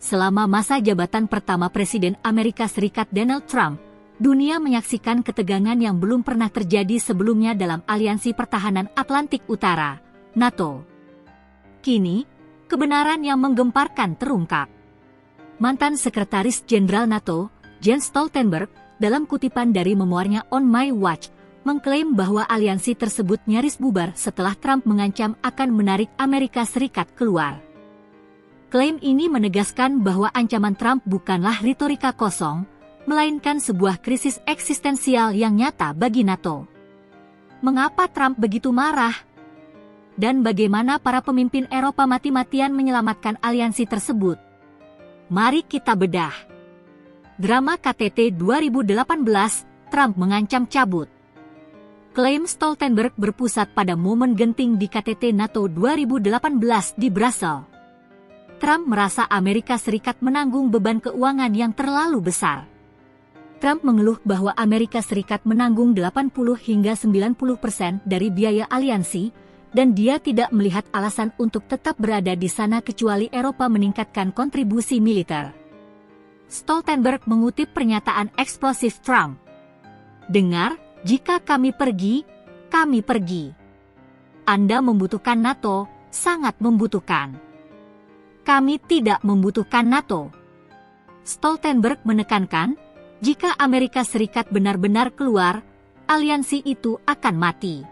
selama masa jabatan pertama Presiden Amerika Serikat Donald Trump, dunia menyaksikan ketegangan yang belum pernah terjadi sebelumnya dalam Aliansi Pertahanan Atlantik Utara, NATO. Kini, kebenaran yang menggemparkan terungkap. Mantan Sekretaris Jenderal NATO, Jens Stoltenberg, dalam kutipan dari memoarnya On My Watch, mengklaim bahwa aliansi tersebut nyaris bubar setelah Trump mengancam akan menarik Amerika Serikat keluar. Klaim ini menegaskan bahwa ancaman Trump bukanlah retorika kosong, melainkan sebuah krisis eksistensial yang nyata bagi NATO. Mengapa Trump begitu marah? Dan bagaimana para pemimpin Eropa mati-matian menyelamatkan aliansi tersebut? Mari kita bedah. Drama KTT 2018, Trump mengancam cabut. Klaim Stoltenberg berpusat pada momen genting di KTT NATO 2018 di Brussels. Trump merasa Amerika Serikat menanggung beban keuangan yang terlalu besar. Trump mengeluh bahwa Amerika Serikat menanggung 80 hingga 90% dari biaya aliansi, dan dia tidak melihat alasan untuk tetap berada di sana kecuali Eropa meningkatkan kontribusi militer. Stoltenberg mengutip pernyataan eksplosif Trump. "Dengar, jika kami pergi, kami pergi. Anda membutuhkan NATO, sangat membutuhkan. Kami tidak membutuhkan NATO." Stoltenberg menekankan, jika Amerika Serikat benar-benar keluar, aliansi itu akan mati.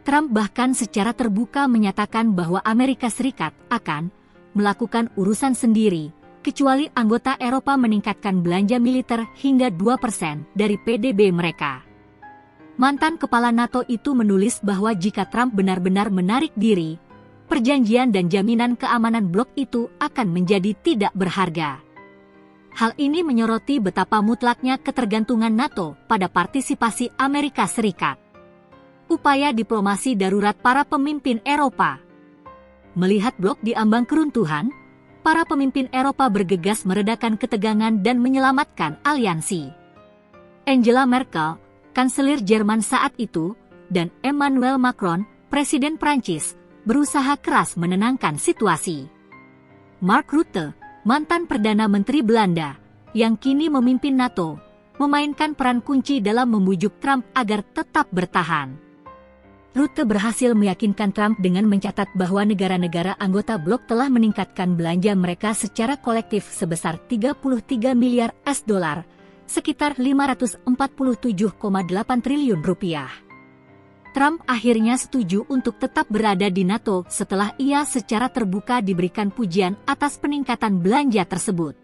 Trump bahkan secara terbuka menyatakan bahwa Amerika Serikat akan melakukan urusan sendiri, kecuali anggota Eropa meningkatkan belanja militer hingga 2% dari PDB mereka. Mantan kepala NATO itu menulis bahwa jika Trump benar-benar menarik diri, perjanjian dan jaminan keamanan blok itu akan menjadi tidak berharga. Hal ini menyoroti betapa mutlaknya ketergantungan NATO pada partisipasi Amerika Serikat. Upaya diplomasi darurat para pemimpin Eropa. Melihat blok di ambang keruntuhan, para pemimpin Eropa bergegas meredakan ketegangan dan menyelamatkan aliansi. Angela Merkel, Kanselir Jerman saat itu, dan Emmanuel Macron, Presiden Prancis, berusaha keras menenangkan situasi. Mark Rutte, mantan Perdana Menteri Belanda, yang kini memimpin NATO, memainkan peran kunci dalam membujuk Trump agar tetap bertahan. Rutte berhasil meyakinkan Trump dengan mencatat bahwa negara-negara anggota blok telah meningkatkan belanja mereka secara kolektif sebesar 33 miliar $, sekitar 547,8 triliun rupiah. Trump akhirnya setuju untuk tetap berada di NATO setelah ia secara terbuka diberikan pujian atas peningkatan belanja tersebut.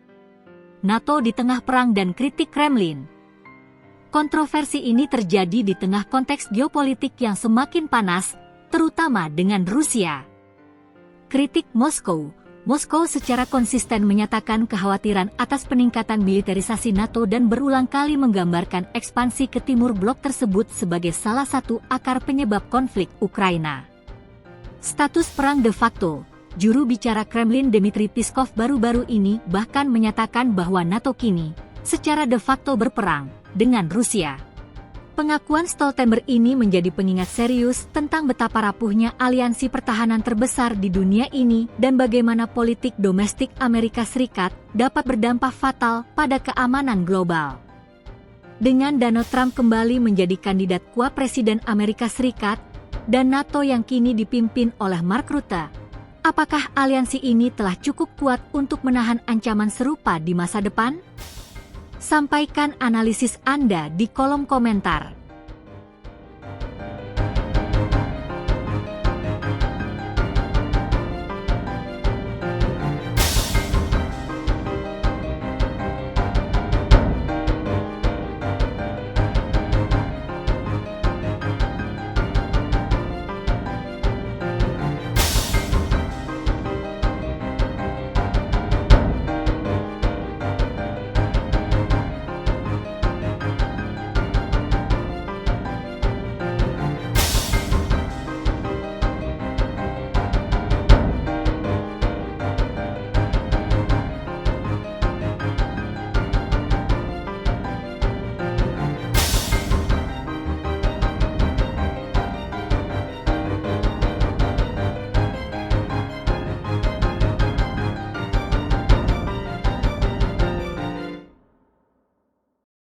NATO di tengah perang dan kritik Kremlin. Kontroversi ini terjadi di tengah konteks geopolitik yang semakin panas, terutama dengan Rusia. Kritik Moskow secara konsisten menyatakan kekhawatiran atas peningkatan militerisasi NATO dan berulang kali menggambarkan ekspansi ke timur blok tersebut sebagai salah satu akar penyebab konflik Ukraina. Status perang de facto, juru bicara Kremlin Dmitry Peskov baru-baru ini bahkan menyatakan bahwa NATO kini secara de facto berperang dengan Rusia. Pengakuan Stoltenberg ini menjadi pengingat serius tentang betapa rapuhnya aliansi pertahanan terbesar di dunia ini dan bagaimana politik domestik Amerika Serikat dapat berdampak fatal pada keamanan global. Dengan Donald Trump kembali menjadi kandidat kuat Presiden Amerika Serikat dan NATO yang kini dipimpin oleh Mark Rutte, apakah aliansi ini telah cukup kuat untuk menahan ancaman serupa di masa depan? Sampaikan analisis Anda di kolom komentar.